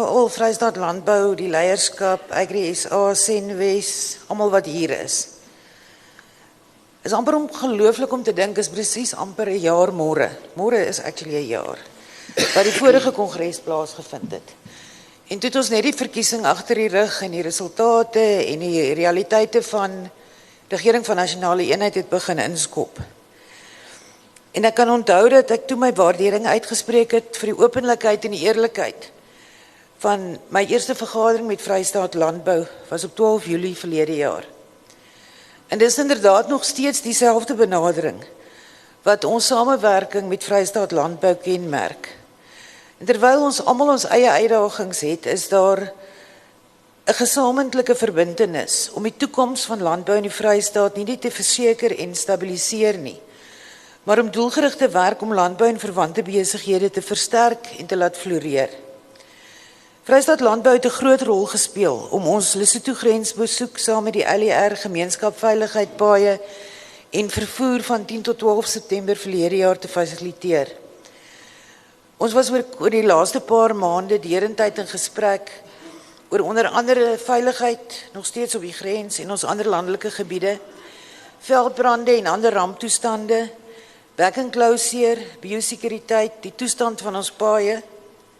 veral Vrystaat Landbou, die leierskap, Agri SA, Senwes, almal wat hier is. Is amper ongelooflik om te dink, is presies amper 'n jaar môre. Môre is actually 'n jaar, wat die vorige kongres plaasgevind het. En toe het ons net die verkiesing agter die rug en die resultate en die realiteite van regering van nasionale eenheid het begin inskop. En ek kan onthou dat ek toe my waardering uitgespreek het vir die openlikheid en die eerlikheid van my eerste vergadering met Vrystaat Landbou was op 12 Julie verlede jaar. En dis inderdaad nog steeds dieselfde benadering wat ons samewerking met Vrystaat Landbou kenmerk. En terwyl ons almal ons eie uitdagings het, is daar 'n gesamentlike verbintenis om die toekoms van landbou in die Vrystaat nie net te verseker en stabiliseer nie, maar om doelgerigte werk om landbou en verwante besighede te versterk en te laat floreer. Vrystaat Landbou het 'n groot rol gespeel om ons Lesotho grensbesoek saam met die LER gemeenskap veiligheid paaie en vervoer van 10 tot 12 September verlede jaar te fasiliteer. Ons was oor die laaste paar maande derentyd in gesprek oor onder andere veiligheid, nog steeds op die grens en ons ander landelike gebiede, veldbrande en ander ramptoestande, back and closure, biosekuriteit, die toestand van ons paaie,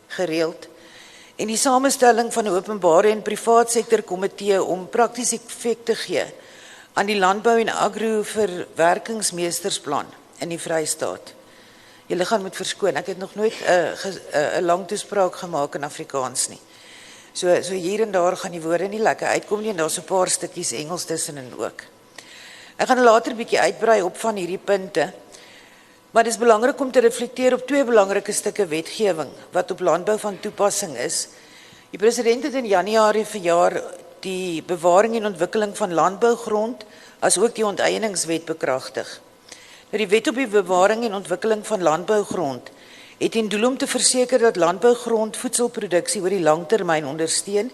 gereeld, en die samestelling van 'n openbare en privaat sektor komitee om prakties effek te gee aan die landbou en agro-verwerkingsmeestersplan in die Vrystaat. Julle gaan moet verskoon, ek het nog nooit 'n lang toespraak gemaak in Afrikaans nie. So hier en daar gaan die woorde nie lekker uitkom nie en daar's 'n paar stukkies Engels tussenin ook. Ek gaan later 'n bietjie uitbrei op van hierdie punte. Maar dit is belangrik om te reflekteer op twee belangrike stukke wetgewing wat op landbou van toepassing is. Die president het in Januarie verjaar die bewaring en ontwikkeling van landbougrond as ook die onteieningswet bekragtig. Nou die wet op die bewaring en ontwikkeling van landbougrond het ten doel om te verseker dat landbougrond voedselproduksie oor die langtermyn ondersteun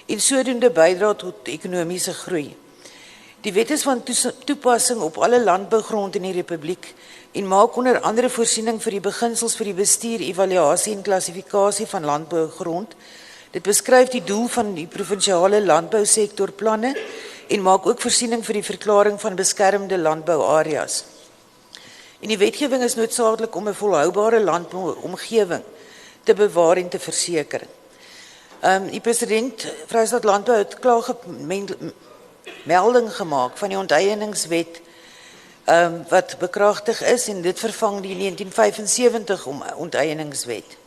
en sodoende bydra tot ekonomiese groei. Die wet is van toepassing op alle landbougrond in die Republiek en maak onder andere voorsiening vir die beginsels vir die bestuur, evaluasie en klassifikasie van landbougrond. Dit beskryf die doel van die provinsiale landbousektorplanne en maak ook voorsiening vir die verklaring van beskermde landbouareas. En die wetgewing is noodsaaklik om 'n volhoubare landbouomgewing te bewaar en te verseker. Die president Vrystaat Landbou het klaar melding gemaak van die onteieningswet wat bekragtig is en dit vervang die 1975 onteieningswet.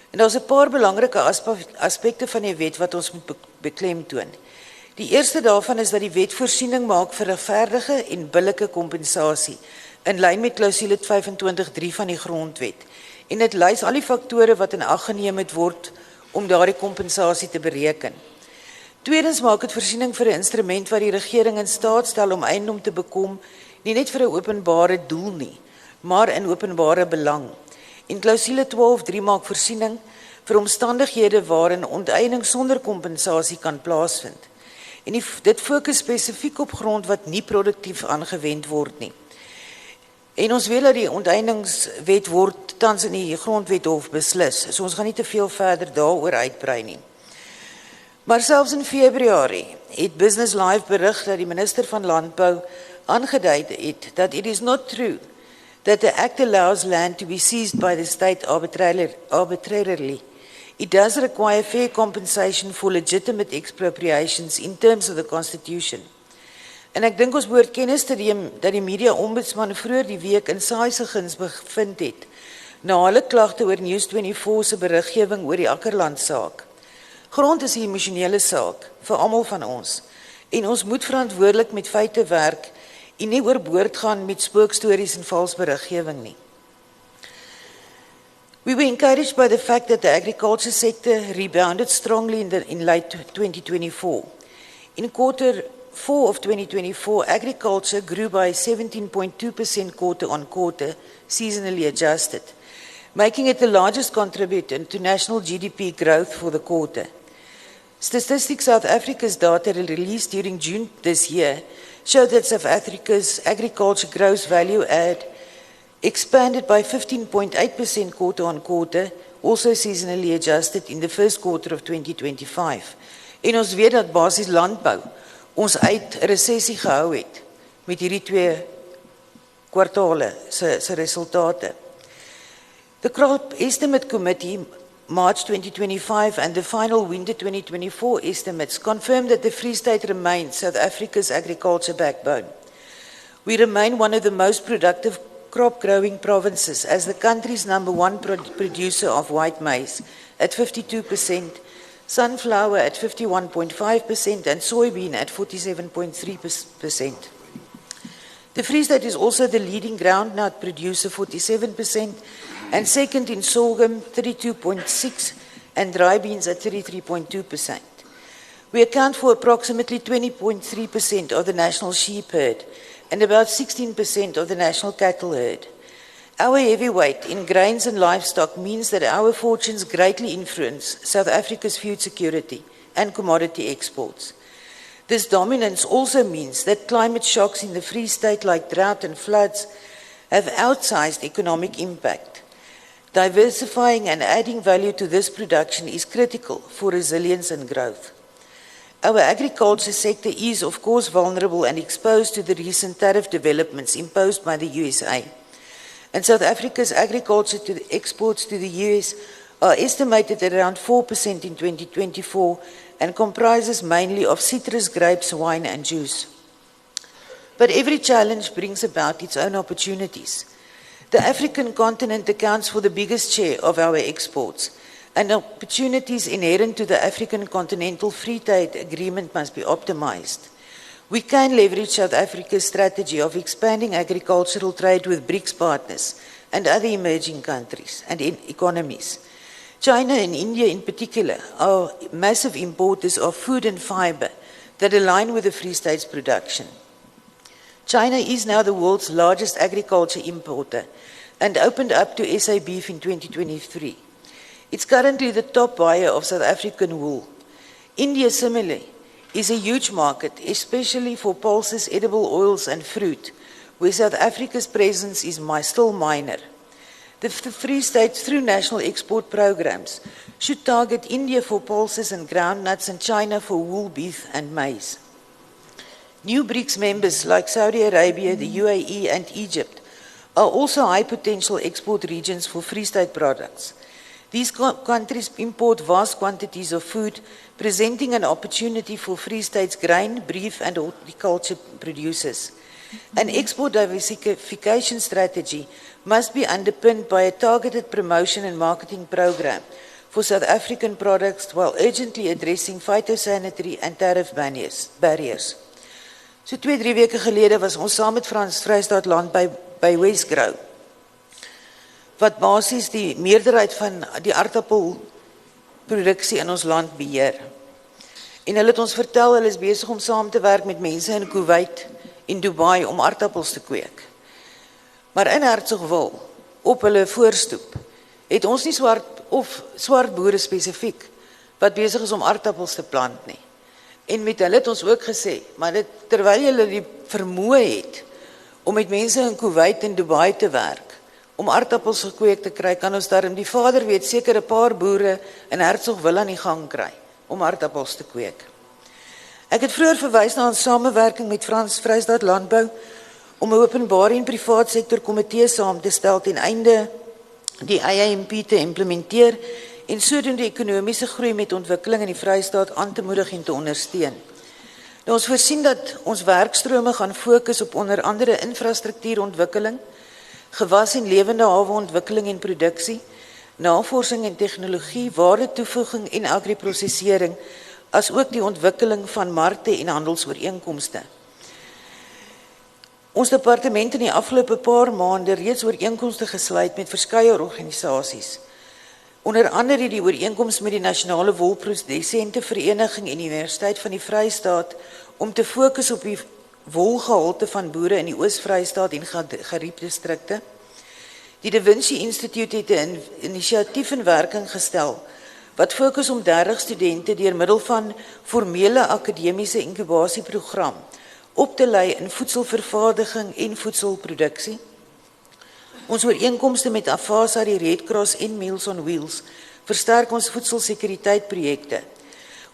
En daar's 'n paar belangrike aspekte van die wet wat ons moet beklemtoon. Die eerste daarvan is dat die wet voorsiening maak vir regverdige en billike kompensasie in lyn met klousule 25.3 van die grondwet. En dit lys al die faktore wat in ag geneem moet word om daardie kompensasie te bereken. Tweedens maak dit voorsiening vir 'n instrument wat die regering in staat stel om eiendom te bekom, nie net vir 'n openbare doel nie, maar in openbare belang. En klousule 12.3 maak voorsiening vir omstandighede waarin onteiening sonder kompensasie kan plaasvind. En dit fokus spesifiek op grond wat nie produktief aangewend word nie. En ons weet dat die onteieningswet word tans in die grondwethof beslis, so ons gaan nie te veel verder daaroor uitbrei nie. Maar selfs in Februarie het Business Live berig dat die minister van Landbou aangedui het dat it is not true that the act allows land to be seized by the state arbitrarily. It does require fair compensation for legitimate expropriations in terms of the Constitution. En ek dink ons behoort kennis te neem dat die media ombudsman vroeër die week in saaisigins bevind het na hulle klagte oor News24 se beriggewing oor die Akkerland saak. Grond is 'n emosionele saak vir almal van ons en ons moet verantwoordelik met feite werk en nie oorboord gaan met spookstories en vals beriggewing nie. We were encouraged by the fact that the agriculture sector rebounded strongly in late 2024. In quarter 4 of 2024, agriculture grew by 17.2% quarter on quarter, seasonally adjusted, making it the largest contributor to national GDP growth for the quarter. Statistics South Africa's data released during June this year showed that South Africa's agriculture gross value add expanded by 15.8% quarter on quarter, also seasonally adjusted in the first quarter of 2025. En ons weet dat basies landbou ons uit 'n resessie gehou het met hierdie 2 kwartale se resultate. The Crop Estimate Committee, March 2025, and the final winter 2024 estimates confirm that the Free State remains South Africa's agriculture backbone. We remain one of the most productive crop-growing provinces as the country's #1 producer of white maize at 52%, sunflower at 51.5%, and soybean at 47.3%. The Free State is also the leading groundnut producer, 47%, and second in sorghum, 32.6%, and dry beans at 33.2%. We account for approximately 20.3% of the national sheep herd and about 16% of the national cattle herd. Our heavyweight in grains and livestock means that our fortunes greatly influence South Africa's food security and commodity exports. This dominance also means that climate shocks in the Free State, like drought and floods, have outsized economic impact. Diversifying and adding value to this production is critical for resilience and growth. Our agriculture sector is, of course, vulnerable and exposed to the recent tariff developments imposed by the USA. And South Africa's agriculture exports to the US are estimated at around 4% in 2024 and comprises mainly of citrus, grapes, wine, and juice. But every challenge brings about its own opportunities. The African continent accounts for the biggest share of our exports, and opportunities inherent to the African Continental Free Trade Agreement must be optimized. We can leverage South Africa's strategy of expanding agricultural trade with BRICS partners and other emerging countries and economies. China and India in particular are massive importers of food and fiber that align with the Free State's production. China is now the world's largest agriculture importer and opened up to SA beef in 2023. It's currently the top buyer of South African wool. India, similarly, is a huge market, especially for pulses, edible oils, and fruit, where South Africa's presence is still minor. The Free State, through national export programs, should target India for pulses and groundnuts and China for wool, beef, and maize. New BRICS members like Saudi Arabia, the UAE, and Egypt are also high potential export regions for Free State products. These countries import vast quantities of food, presenting an opportunity for Free State's grain, beef, and horticulture producers. An export diversification strategy must be underpinned by a targeted promotion and marketing program for South African products while urgently addressing phytosanitary and tariff barriers. So 2-3 weke gelede was ons saam met Vrystaat Land by Westgrow, wat basies die meerderheid van die aardappelproduksie in ons land beheer. En hulle het ons vertel, hulle is besig om saam te werk met mense in Kuwait en Dubai om aardappels te kweek. Maar in Hertsgwil, op hulle voorstoep, het ons nie swart boere spesifiek, wat besig is om aardappels te plant nie. En met hulle het ons ook gesê, maar terwyl julle die vermoë het, om met mense in Kuwait en Dubai te werk, om aardappels gekweek te kry, kan ons daarom, die vader weet seker 'n paar boere in Hertsgwil aan die gang kry, om aardappels te kweek. Ek het vroeër verwys na ons samewerking met Vrystaat Landbou, om 'n openbare en privaat sektor komitee saam te stel ten einde die IAMP te implementeer en sodoende ekonomiese groei met ontwikkeling in die Vrystaat aan te moedig en te ondersteun. Nou, ons voorsien dat ons werkstrome gaan fokus op onder andere infrastruktuurontwikkeling, gewas en lewende hawe ontwikkeling en produksie, navorsing en tegnologie, waardetoevoeging en agriprosesering, as ook die ontwikkeling van markte en handelsooreenkomste. Ons departement in die afgelope paar maande reeds ooreenkomste gesluit met verskeie organisasies. Onder andere die ooreenkoms met die Nasionale Wolprodusente Vereniging en die Universiteit van die Vrystaat om te fokus op die wolgehalte van boere in die Oos-Vrystaat en Gariep distrikte. Die Da Vinci Instituut het 'n inisiatief in werking gestel wat fokus om 30 studente deur middel van formele akademiese inkubasieprogram op te lei in voedselvervaardiging en voedselproduksie. Ons ooreenkomste met Afasa, die Red Cross en Meals on Wheels versterk ons voedselsekuriteit-projekte.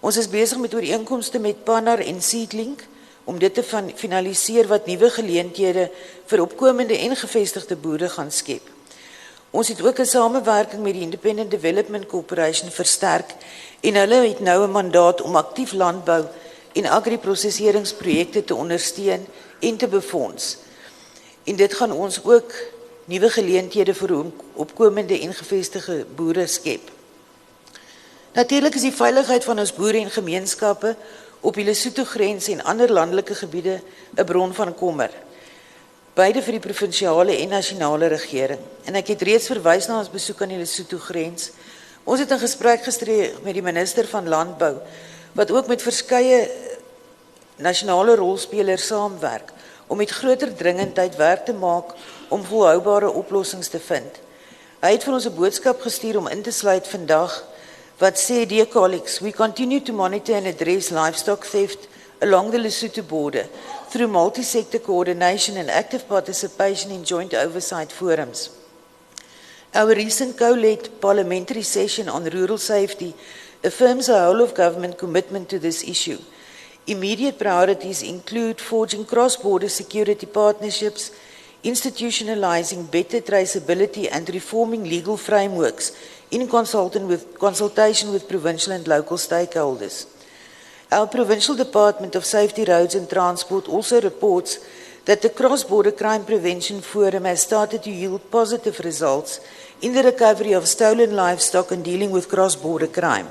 Ons is besig met ooreenkomste met Panar en Seedlink om dit te finaliseer wat nuwe geleenthede vir opkomende en gevestigde boere gaan skep. Ons het ook 'n samewerking met die Independent Development Corporation versterk en hulle het nou 'n mandaat om aktief landbou en agri-prosesseringsprojekte te ondersteun en te befonds. En dit gaan ons ook nuwe geleenthede vir opkomende en gevestigde boere skep. Natuurlik is die veiligheid van ons boere en gemeenskappe op die Lesotho-grens en ander landelike gebiede 'n bron van kommer, beide vir die provinsiale en nasionale regering. En ek het reeds verwys na ons besoek aan die Lesotho-grens. Ons het in gesprek gestree met die minister van Landbou, wat ook met verskeie nasionale rolspelers saamwerk, om met groter dringendheid werk te maak om volhoubare oplossings te vind. Hy het vir ons 'n boodskap gestuur om in te sluit vandag, wat sê, "Dear colleagues, we continue to monitor and address livestock theft along the Lesotho border through multi-sector coordination and active participation in joint oversight forums. Our recent co-led parliamentary session on rural safety affirms a whole-of-government commitment to this issue. Immediate priorities include forging cross-border security partnerships, institutionalizing better traceability and reforming legal frameworks in consultation with provincial and local stakeholders. Our Provincial Department of Safety, Roads and Transport also reports that the Cross-Border Crime Prevention Forum has started to yield positive results in the recovery of stolen livestock and dealing with cross-border crime.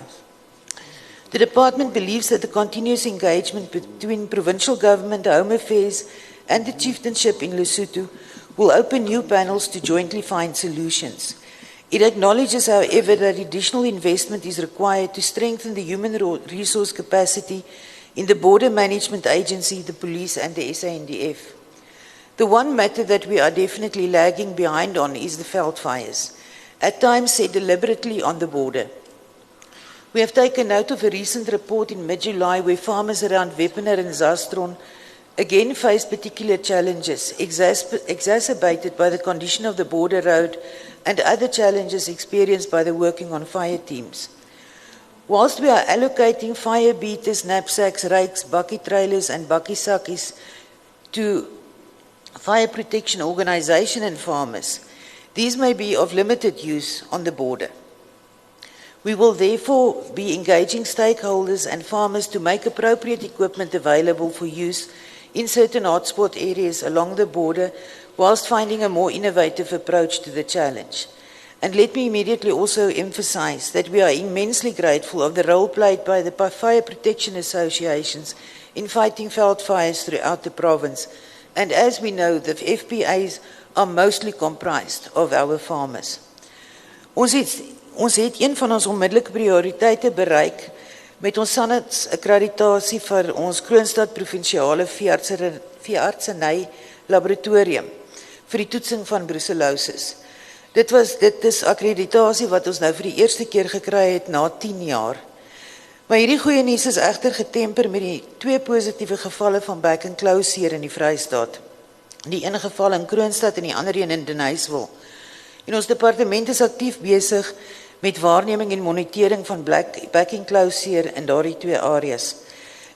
The department believes that the continuous engagement between provincial government, Home Affairs and the chieftainship in Lesotho will open new panels to jointly find solutions. It acknowledges, however, that additional investment is required to strengthen the human resource capacity in the Border Management Agency, the police and the SANDF. The one matter that we are definitely lagging behind on is the veld fires, at times set deliberately on the border. We have taken note of a recent report in mid-July where farmers around Wepener and Zastron again faced particular challenges, exacerbated by the condition of the border road and other challenges experienced by the working on fire teams. Whilst we are allocating fire beaters, knapsacks, rakes, bakkie trailers and bakkie sakkies to fire protection organisation and farmers, these may be of limited use on the border. We will therefore be engaging stakeholders and farmers to make appropriate equipment available for use in certain hotspot areas along the border, whilst finding a more innovative approach to the challenge. And let me immediately also emphasize that we are immensely grateful of the role played by the fire protection associations in fighting veld fires throughout the province. And as we know, the FPAs are mostly comprised of our farmers. Ons het een van ons onmiddellike prioriteite bereik met ons SANETS akkreditasie vir ons Kroonstad provinsiale veeartseny laboratorium vir die toetsing van brucellosis. Dit is akkreditasie wat ons nou vir die eerste keer gekry het na 10 jaar. Maar hierdie goeie nuus is egter getemper met die 2 positiewe gevalle van back and claw seer in die Vrystaat. Die een geval in Kroonstad en die ander een in Deniswil. En ons departement is aktief besig met waarneming en monitering van back and claw seer in daardie 2 areas.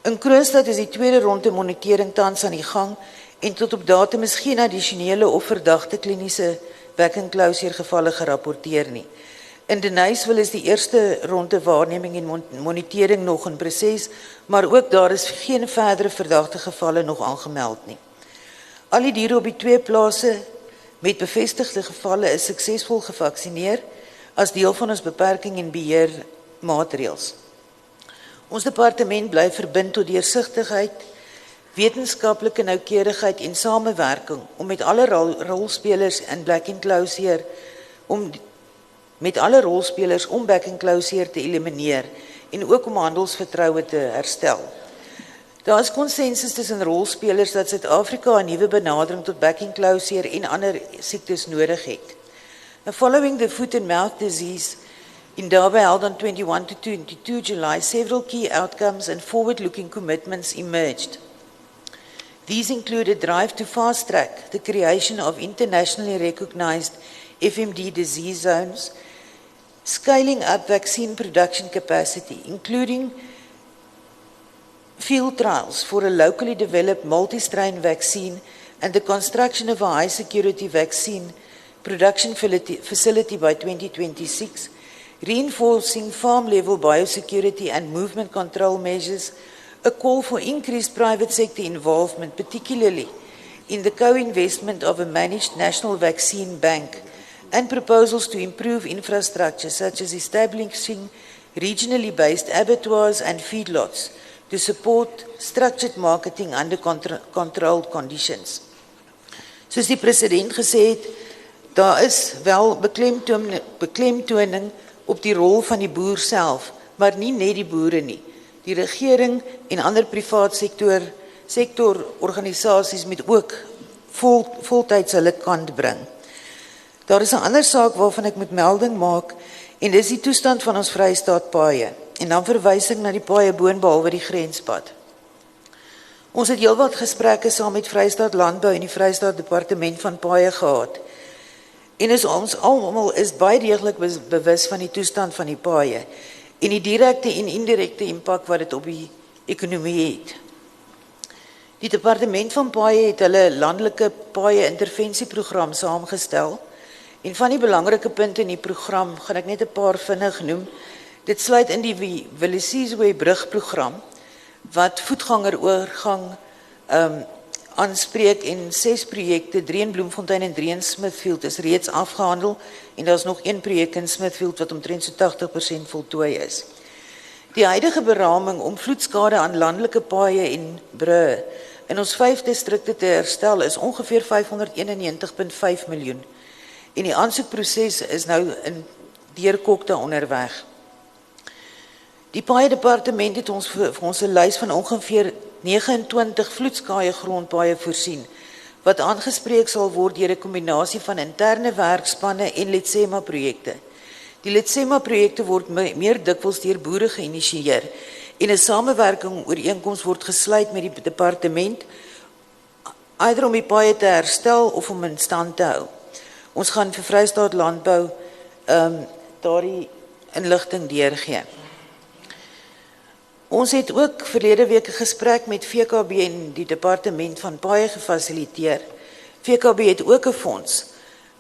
In Kroonstad is die tweede ronde monitering tans aan die gang en tot op datum is geen addisionele of verdagte kliniese back and claw seer gevalle gerapporteer nie. In Deniswil is die eerste ronde waarneming en monitering nog in proses, maar ook daar is geen verdere verdagte gevalle nog aangemeld nie. Al die diere op die 2 plase met bevestigde gevalle is suksesvol gevaksineer as deel van ons beperking en beheer maatreëls. Ons departement bly verbind tot deursigtigheid, wetenskaplike noukeurigheid en samewerking om met alle rolspelers in back and claw seer om back and claw seer te elimineer en ook om handelsvertroue te herstel. Daar is konsensus tussen rolspelers dat Suid-Afrika 'n nuwe benadering tot back and claw seer en ander siektes nodig het. Now, following the foot and mouth disease in Durban held on 21 to 22 July, several key outcomes and forward-looking commitments emerged. These include a drive to fast-track the creation of internationally recognized FMD disease zones, scaling up vaccine production capacity, including field trials for a locally developed multi-strain vaccine and the construction of a high-security vaccine production facility by 2026, reinforcing farm-level biosecurity and movement control measures, a call for increased private sector involvement, particularly in the co-investment of a managed national vaccine bank, and proposals to improve infrastructure such as establishing regionally based abattoirs and feedlots to support structured marketing under controlled conditions. Soos die president gesê het, daar is wel beklemtoning op die rol van die boer self, maar nie net die boere nie. Die regering en ander privaat sektororganisasies moet ook voltyds hulle kant bring. Daar is 'n ander saak waarvan ek moet melding maak, en dis die toestand van ons Vrystaat paaie. En dan verwys ek na die paaie boonbehalwe die grenspad. Ons het heelwat gesprekke saam met Vrystaat Landbou en die Vrystaat Departement van Paaie gehad. En ons almal is baie deeglik bewus van die toestand van die paaie en die direkte en indirekte impak wat dit op die ekonomie het. Die Departement van Paaie het hulle landelike paaie intervensieprogram saamgestel. En van die belangrike punte in die program gaan ek net 'n paar vinnig noem. Dit sluit in die Willisiesway brugprogram wat voetgangeroorgang aanspreek en 6 projekte, 3 in Bloemfontein en 3 in Smithfield is reeds afgehandel en daar is nog 1 projek in Smithfield wat omtrent so 80% voltooi is. Die huidige beraming om vloedskade aan landelike paaie en brûe in ons 5 distrikte te herstel is ongeveer 591,5 miljoen. En die aansoekproses is nou in deurkokte onderweg. Die Paaie Departement het ons vir ons 'n lys van ongeveer 29 vloedskaaie grondpaaie voorsien, wat aangespreek sal word deur 'n kombinasie van interne werkspanne en Letsema-projekte. Die Letsema-projekte word meer dikwels deur boere geïnisieer en 'n samewerking ooreenkoms word gesluit met die departement, either om die paaie te herstel of om in stand te hou. Ons gaan vir Vrystaat Landbou daardie inligting deurgee. Ons het ook verlede week 'n gesprek met VKB en die departement van paaie gefasiliteer. VKB het ook 'n fonds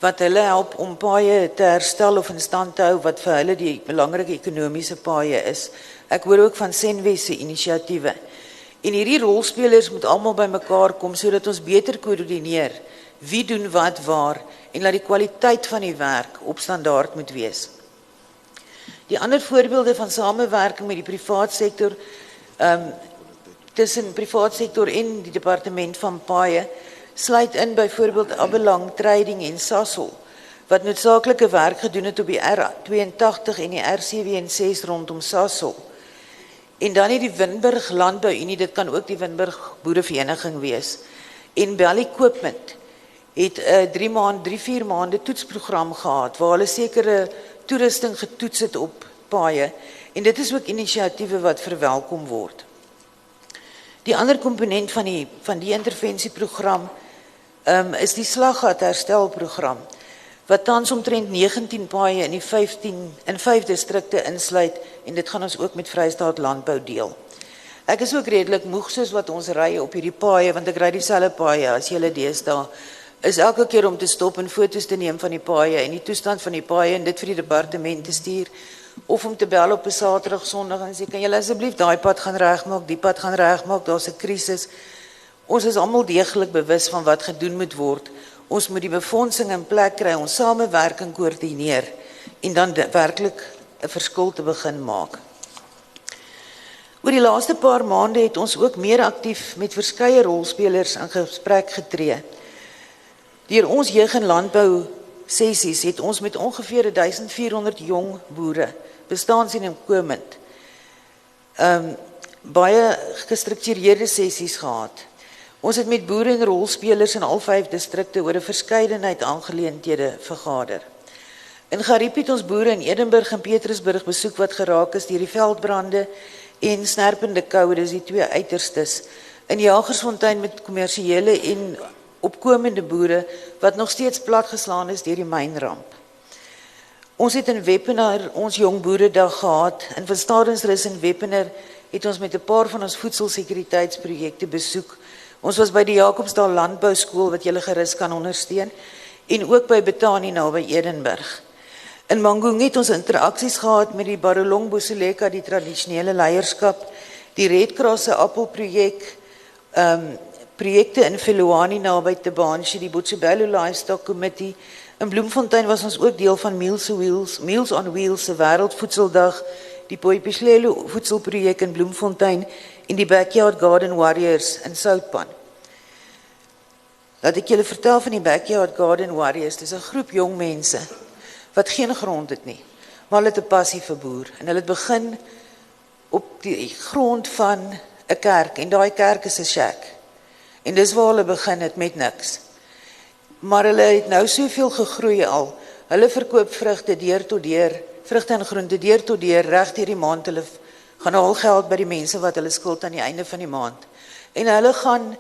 wat hulle help om paaie te herstel of in stand te hou wat vir hulle die belangrike ekonomiese paaie is. Ek hoor ook van Senwes se inisiatiewe. En hierdie rolspelers moet almal bymekaar kom sodat ons beter koördineer wie doen wat waar en laat die kwaliteit van die werk op standaard moet wees. Die ander voorbeelde van samewerking met die privaat sektor, tussen privaat sektor en die departement van paaie, sluit in byvoorbeeld Abelang Trading en Sasol, wat noodsaaklike werk gedoen het op die R82 en die R76 rondom Sasol. En dan het die Winburg Landbou Unie, dit kan ook die Winburg Boerevereniging wees, en Bell Equipment het 3-4 maande toetsprogram gehad, waar hulle sekere toerusting getoets het op paaie, en dit is ook inisiatiewe wat verwelkom word. Die ander komponent van die intervensieprogram is die slaggat herstelprogram, wat tans omtrent 19 paaie in 5 distrikte insluit, en dit gaan ons ook met Vrystaat Landbou deel. Ek is ook redelik moeg soos wat ons ry op hierdie paaie, want ek ry dieselfde paaie as julle deesdae, is elke keer om te stop en foto's te neem van die paaie en die toestand van die paaie en dit vir die departement te stuur, of om te bel op 'n Saterdag, Sondag en sê, kan julle asseblief daai pad gaan regmaak, die pad gaan regmaak, daar's 'n krisis. Ons is almal deeglik bewus van wat gedoen moet word. Ons moet die befondsing in plek kry, ons samewerking koördineer en dan werklik 'n verskil te begin maak. Oor die laaste paar maande het ons ook meer aktief met verskeie rolspelers in gesprek getree. Deur ons jeug- en landbou sessies het ons met ongeveer 1400 jong boere, bestaans en inkomend, baie gestruktureerde sessies gehad. Ons het met boere en rolspelers in al 5 distrikte oor 'n verskeidenheid aangeleenthede vergader. In Gariep het ons boere in Edinburgh en Petersburg besoek wat geraak is deur die veldbrande en snerpende koue, dis die 2 uiterstes In Jagersfontein met kommersiële en opkomende boere wat nog steeds platgeslaan is deur die mynramp. Ons het in Wepener ons jong boeredag gehad. In Van Stadensrus in Wepener het ons met 'n paar van ons voedselsekuriteitsprojekte besoek. Ons was by die Jacobsdal Landbouskool wat julle gerus kan ondersteun en ook by Betani naby Edenburg. In Mangung het ons interaksies gehad met die Barolong Boseleka, die tradisionele leierskap, die Red Cross se appelprojek, projekte in Feluani naby Tebanshi, die Botshabelo Livestock Committee. In Bloemfontein was ons ook deel van Meals on Wheels se Wêreldvoedseldag, die Poipislelo voedselprojek in Bloemfontein en die Backyard Garden Warriors in Soutpan. Laat ek julle vertel van die Backyard Garden Warriors. Dis 'n groep jong mense wat geen grond het nie, maar hulle het 'n passie vir boer en hulle het begin op die grond van 'n kerk en daai kerk is 'n shack. En dis waar hulle begin het met niks. Maar hulle het nou soveel gegroei al. Hulle verkoop vrugte deur tot deur, vrugte en groente deur tot deur reg deur die maand. Hulle gaan al geld by die mense wat hulle skuld aan die einde van die maand. En hulle gaan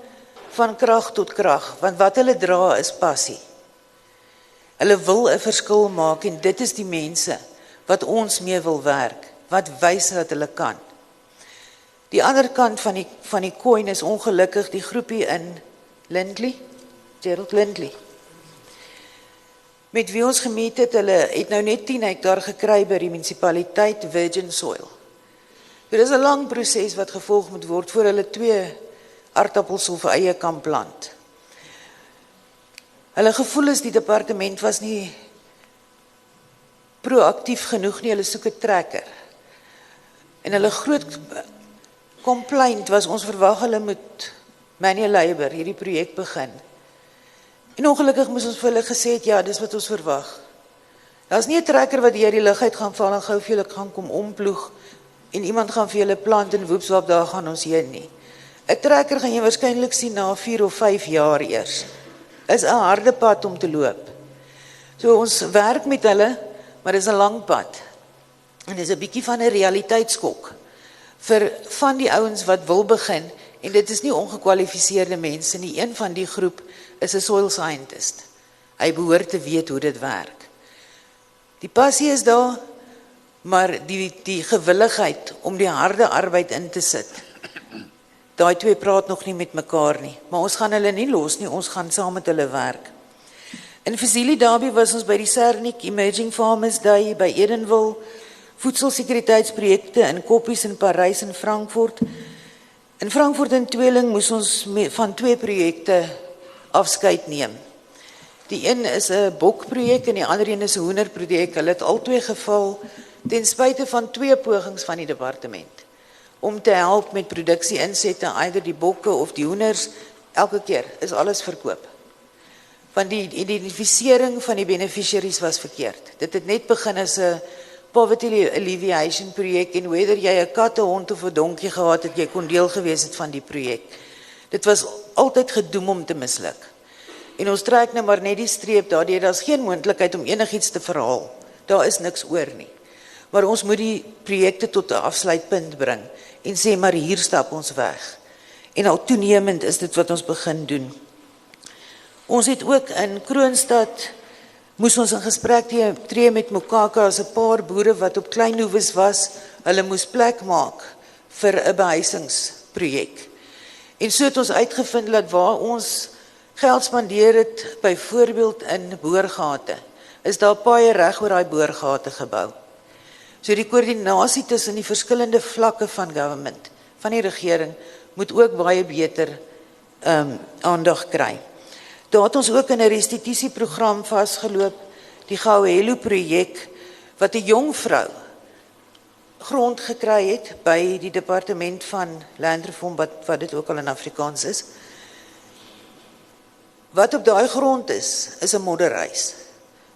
van krag tot krag, want wat hulle dra is passie. Hulle wil 'n verskil maak en dit is die mense wat ons mee wil werk, wat wys dat hulle kan. Die ander kant van die coin is ongelukkig die groepie in Lindley, Gerald Lindley. Met wie ons gemeet het, hulle het nou net 10 hektaar gekry by die munisipaliteit Virgin Soil. Dit is 'n lang proses wat gevolg moet word voor hulle 2 aardappels of eie kan plant. Hulle gevoel is die departement was nie proaktief genoeg nie, hulle soek 'n trekker. En hulle groot complaint was ons verwag hulle moet manual labor hierdie projek begin. En ongelukkig moes ons vir hulle gesê het, ja, dis wat ons verwag. Daar's nie 'n trekker wat deur die lug uit gaan val en gou vir julle gaan kom omploeg en iemand gaan vir julle plant en woepswap daar gaan ons heen nie. 'n Trekker gaan jy waarskynlik sien na 4 of 5 jaar eers. Is 'n harde pad om te loop. So ons werk met hulle, maar dis 'n lang pad. En dis 'n bietjie van 'n realiteitskok vir van die ouens wat wil begin en dit is nie ongekwalifiseerde mense nie. Een van die groep is 'n soil scientist. Hy behoort te weet hoe dit werk. Die passie is daar, maar die gewilligheid om die harde arbeid in te sit. Daai twee praat nog nie met mekaar nie, maar ons gaan hulle nie los nie, ons gaan saam met hulle werk. In Fusili Derby was ons by die Sernik Emerging Farmers Day by Edenville, voedselsekuriteitsprojekte in Koppies in Parys en Frankfurt. In Frankfurt en Tweeling moes ons van 2 projekte afskeid neem. Die een is 'n bokprojek en die ander een is 'n hoenderprojek. Hulle het albei geval ten spyte van 2 pogings van die departement om te help met produksie-insette, either die bokke of die hoenders. Elke keer is alles verkoop. Want die identifisering van die beneficiaries was verkeerd. Dit het net begin as 'n poverty alleviation projek en whether jy 'n kat, 'n hond of 'n donkie gehad het, jy kon deel gewees het van die projek. Dit was altyd gedoem om te misluk. En ons trek nou maar net die streep daardeur, daar's geen moontlikheid om enigiets te verhaal. Daar is niks oor nie. Maar ons moet die projekte tot 'n afsluitpunt bring en sê maar hier stap ons weg. En al toenemend is dit wat ons begin doen. Ons het ook in Kroonstad moes ons in gesprek tree met Mokaka as 'n paar boere wat op klein hoeves was. Hulle moes plek maak vir 'n behuisingsprojek. En so het ons uitgevind dat waar ons geld spandeer het, byvoorbeeld in boorgate, is daar paaie reg oor daai boorgate gebou. So die koördinasie tussen die verskillende vlakke van government, van die regering, moet ook baie beter aandag kry. Daar het ons ook in 'n restitusieprogram vasgeloop, die Gauhelo projek, wat 'n jong vrou grond gekry het by die departement van Landreform, wat dit ook al in Afrikaans is. Wat op daai grond is 'n modderhuis.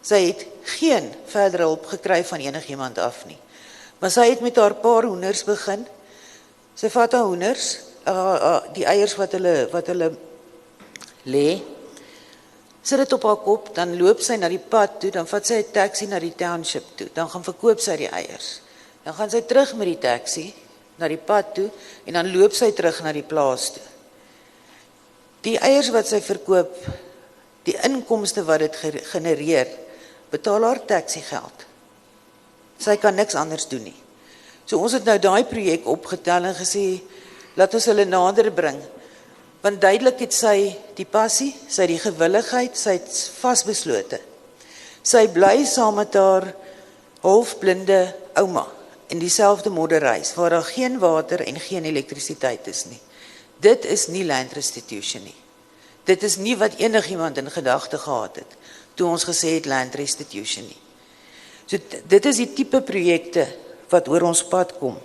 Sy het geen verdere hulp gekry van enigiemand af nie. Maar sy het met haar paar hoenders begin. Sy vat haar hoenders, die eiers wat hulle lê, sit dit op haar kop, dan loop sy na die pad toe, dan vat sy 'n taxi na die township toe, dan gaan verkoop sy die eiers. Dan gaan sy terug met die taxi na die pad toe en dan loop sy terug na die plaas toe. Die eiers wat sy verkoop, die inkomste wat dit genereer, betaal haar taxigeld. Sy kan niks anders doen nie. So ons het nou daai projek opgetel en gesê, laat ons hulle nader bring. Want duidelik het sy die passie, sy die gewilligheid, sy het vasbeslote. Sy bly saam met haar halfblinde ouma in dieselfde modderhuis, waar daar geen water en geen elektrisiteit is nie. Dit is nie land restitution nie. Dit is nie wat enigiemand in gedagte gehad het, toe ons gesê het land restitution nie. So dit is die tipe projekte wat oor ons pad kom.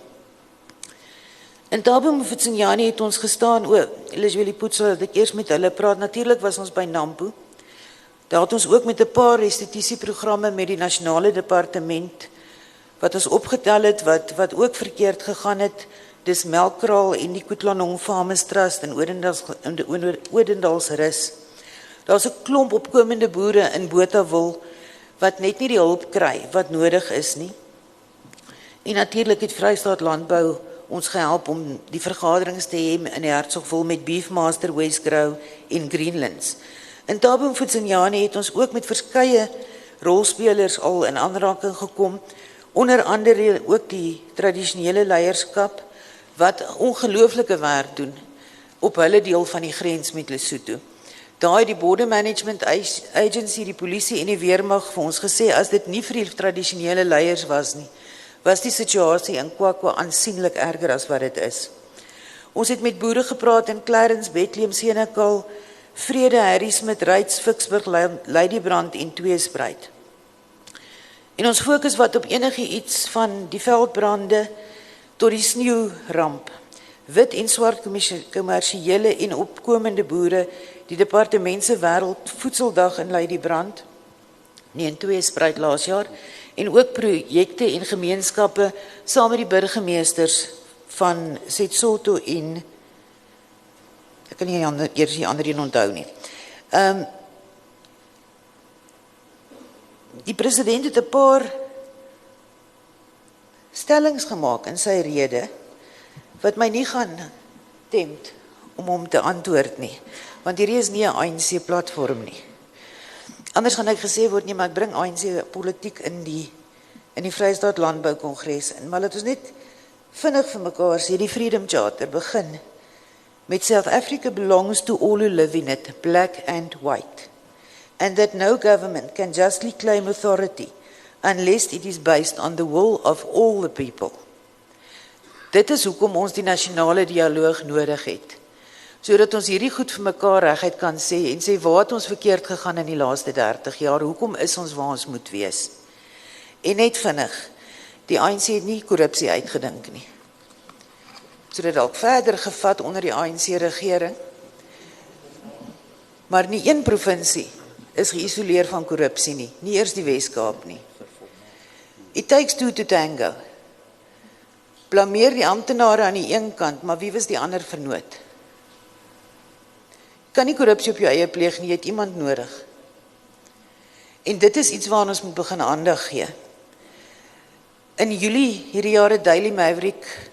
In Thabo Mofokeng het ons gestaan, Elizabeth Liputso, dat ek eers met hulle praat, natuurlik was ons by Nampo. Daar het ons ook met 'n paar restitusieprogramme met die nasionale departement, wat ons opgetel het, wat ook verkeerd gegaan het, dis Melkkraal en die Koetlanong Farmers Trust in Odendaalsrus. Daar's 'n klomp opkomende boere in Botawil, wat net nie die hulp kry, wat nodig is nie. En natuurlik het Vrystaat Landbou ons gehelp om die vergaderings te hê in die Hertsgville met Beefmaster, Westgrow en Greenlands. In Thabo Mofokeng het ons ook met verskeie rolspelers al in aanraking gekom, onder andere ook die tradisionele leierskap, wat ongelooflike werk doen op hulle deel van die grens met Lesotho. Daar het die Border Management Agency, die polisie en die weermag vir ons gesê, as dit nie vir die tradisionele leiers was nie, was die situasie in KwaKwa aansienlik erger as wat dit is. Ons het met boere gepraat in Clarence, Bethlehem, Senekal, Vrede, Harrismith, Reitz, Ficksburg, Ladybrand en Tweespruit. En ons fokus wat op enige iets van die veldbrande tot die sneeuwramp, wit en swart kommersiële en opkomende boere, die departementse wêreldvoedseldag in Ladybrand, in Tweespruit laas jaar, en ook projekte en gemeenskappe saam met die burgemeesters van Setsoto en ek kan nie eers die ander een onthou nie. Die president het 'n paar stellings gemaak in sy rede, wat my nie gaan tempt om hom te antwoord nie, want hierdie is nie 'n ANC-platform nie. Anders gaan ek gesê word, nee, maar ek bring ANC politiek in die Vrystaat Landbou Kongres in, maar laat ons net vinnig vir mekaar sê, die Freedom Charter begin met South Africa belongs to all who live in it, black and white, and that no government can justly claim authority unless it is based on the will of all the people. Dit is hoekom ons die nasionale dialoog nodig het, sodat ons hierdie goed vir mekaar reguit kan sê, en sê waar het ons verkeerd gegaan in die laaste 30 jaar, hoekom is ons waar ons moet wees. En net vinnig, die ANC het nie korrupsie uitgedink nie. So dit dalk verder gevat onder die ANC-regering, maar nie een provinsie is geïsoleer van korrupsie nie, nie eers die Wes-Kaap nie. It takes two to tango. Blameer die amptenare aan die een kant, maar wie was die ander vernoot? Kan nie korrupsie op jou eie pleeg nie, jy het iemand nodig. En dit is iets waaraan ons moet begin aandag gee. In Julie hierdie jaar het Daily Maverick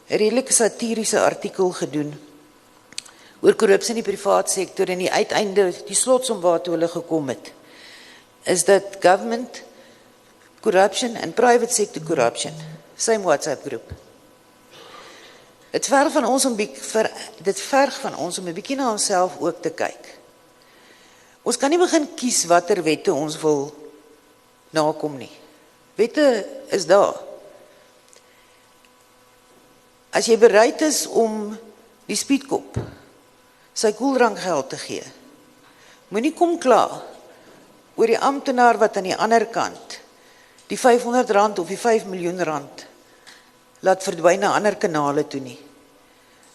'n redelike satiriese artikel gedoen oor korrupsie in die privaat sektor, en die uiteinde, die slotsom waartoe hulle gekom het, is dat government corruption en private sector corruption, same WhatsApp groep. Dit verg van ons om 'n bietjie na onsself ook te kyk. Ons kan nie begin kies watter wette ons wil nakom nie. Wette is daar. As jy bereid is om die speedkop sy koeldrankgeld te gee, moenie kom kla oor die amptenaar wat aan die ander kant die R500 of die R5 miljoen laat verdwyn na ander kanale toe nie.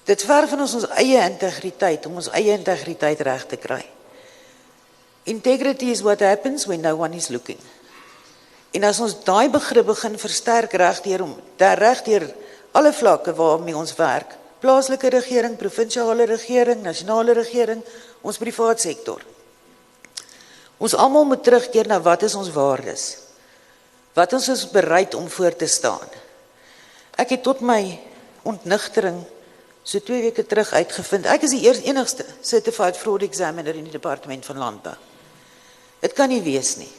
Dit verg van ons eie integriteit, om ons eie integriteit reg te kry. Integrity is what happens when no one is looking. En as ons daai begrip begin versterk regdeur alle vlakke waarmee ons werk, plaaslike regering, provinsiale regering, nasionale regering, ons privaat sektor. Ons almal moet terugkeer na wat is ons waardes. Wat ons is bereid om voor te staan. Ek het tot my ontnigtering so 2 weke terug uitgevind. Ek is die enigste certified fraud examiner in die departement van landbou. Dit kan nie wees nie.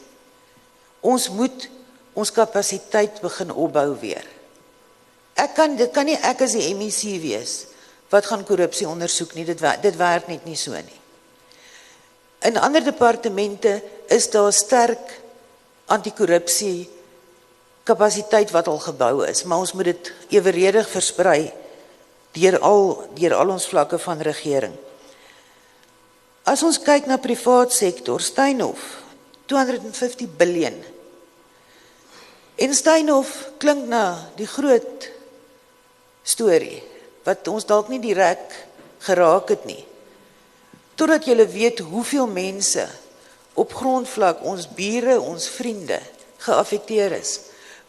Ons moet ons kapasiteit begin opbou weer. Dit kan nie ek as die MEC wees wat gaan korrupsie ondersoek nie. Dit werk net nie so nie. In ander departemente is daar sterk anti-korrupsie kapasiteit wat al gebou is, maar ons moet dit eweredig versprei deur al ons vlakke van regering. As ons kyk na privaat sektor, Steinhoff, 250 biljoen. En Steinhoff klink na die groot storie, wat ons dalk nie direk geraak het nie. Totdat julle weet hoeveel mense op grondvlak, ons bure, ons vriende, geaffekteer is,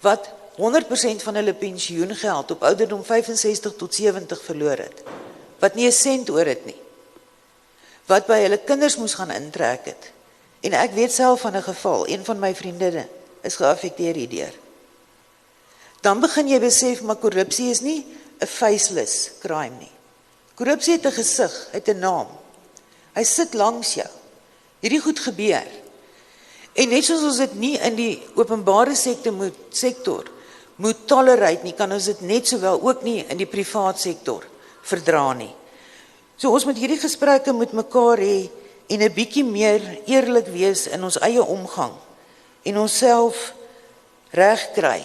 wat 100% van hulle pensioengeld op ouderdom 65 tot 70 verloor het, wat nie 'n sent oor het nie, wat by hulle kinders moes gaan intrek het. En ek weet self van 'n geval, een van my vriendinne is geaffekteer hierdeur. Dan begin jy besef, maar korrupsie is nie 'n faceless crime nie. Korrupsie het 'n gesig, het 'n naam. Hy sit langs jou. Hierdie goed gebeur. En net soos ons dit nie in die openbare sektor moet tolerate nie, kan ons dit net sowel ook nie in die privaat sektor verdra nie. So ons moet hierdie gesprekke met mekaar hê en 'n bietjie meer eerlik wees in ons eie omgang en onsself regkry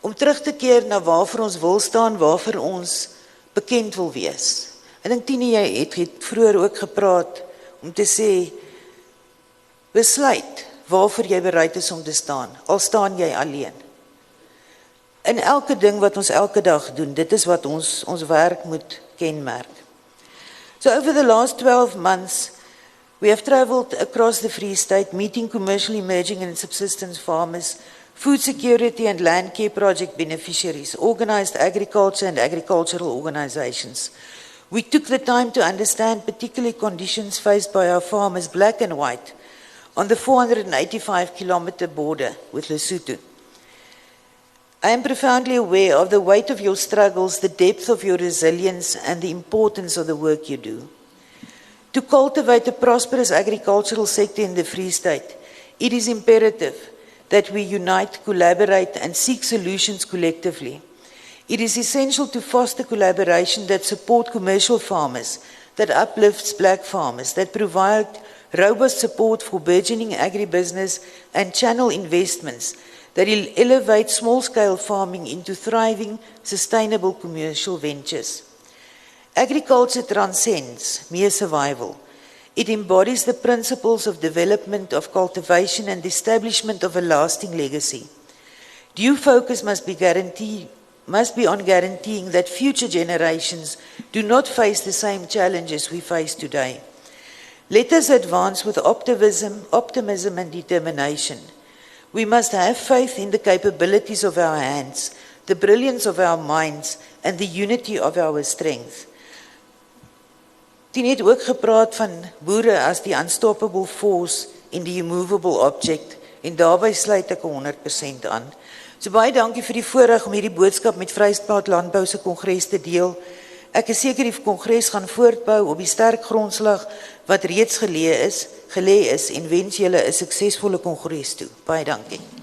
om terug te keer na waarvoor ons wil staan, waarvoor ons bekend wil wees. Ek dink Tini, jy het vroeër ook gepraat om te sê, besluit waarvoor jy bereid is om te staan, al staan jy alleen. In elke ding wat ons elke dag doen, dit is wat ons werk moet kenmerk. So over the last 12 months, we have travelled across the Free State, meeting commercial emerging and subsistence farmers, food security and land care project beneficiaries, organized agriculture and agricultural organizations. We took the time to understand particular conditions faced by our farmers, black and white, on the 485-kilometer border with Lesotho. I am profoundly aware of the weight of your struggles, the depth of your resilience, and the importance of the work you do. To cultivate a prosperous agricultural sector in the Free State, it is imperative that we unite, collaborate, and seek solutions collectively. It is essential to foster collaboration that support commercial farmers, that uplifts black farmers, that provide robust support for burgeoning agribusiness and channel investments, that will elevate small-scale farming into thriving, sustainable commercial ventures. Agriculture transcends mere survival. It embodies the principles of development, of cultivation, and the establishment of a lasting legacy. Due focus must be on guaranteeing that future generations do not face the same challenges we face today. Let us advance with optimism and determination. We must have faith in the capabilities of our hands, the brilliance of our minds, and the unity of our strength. Tien het ook gepraat van boere as die unstoppable force en die immovable object, en daarby sluit ek 100% aan. So baie dankie vir die voorreg om hierdie boodskap met Vrystaat Landbou se kongres te deel. Ek is seker die kongres gaan voortbou op die sterk grondslag wat reeds gelê is en wens julle 'n suksesvolle kongres toe. Baie dankie.